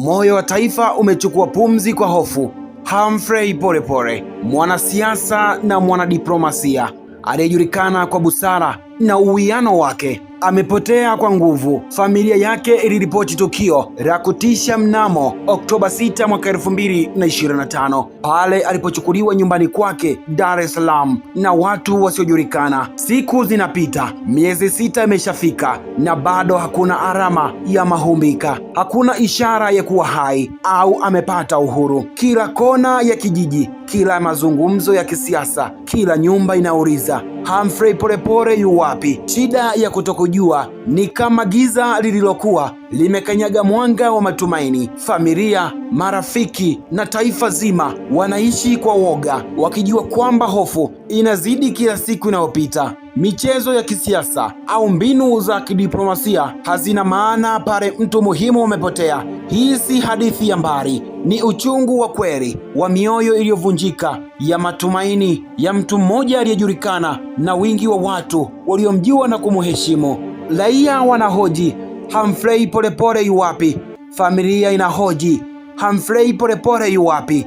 Moyo wa taifa umechukua pumzi kwa hofu. Humphrey Polepole, mwanasiasa na mwanadiplomasia aliyejulikana kwa busara na uwiano wake, amepotea kwa nguvu. Familia yake iliripoti tukio la kutisha mnamo Oktoba 6 mwaka 2025 pale alipochukuliwa nyumbani kwake Dar es Salaam na watu wasiojulikana. Siku zinapita, miezi 6 imeshafika na bado hakuna alama ya mahumbika, hakuna ishara ya kuwa hai au amepata uhuru. Kila kona ya kijiji, kila mazungumzo ya kisiasa, kila nyumba inauliza, Humphrey Polepole yu wapi? Shida ya kutokujua ni kama giza lililokuwa limekanyaga mwanga wa matumaini. Familia, marafiki na taifa zima wanaishi kwa woga, wakijua kwamba hofu inazidi kila siku inayopita. Michezo ya kisiasa au mbinu za kidiplomasia hazina maana pale mtu muhimu umepotea. Hii si hadithi ya mbali, ni uchungu wa kweli wa mioyo iliyovunjika, ya matumaini ya mtu mmoja aliyejulikana na wingi wa watu waliomjua na kumheshimu. Raia wanahoji, Humphrey Polepole yu wapi? Familia inahoji, Humphrey Polepole yu wapi?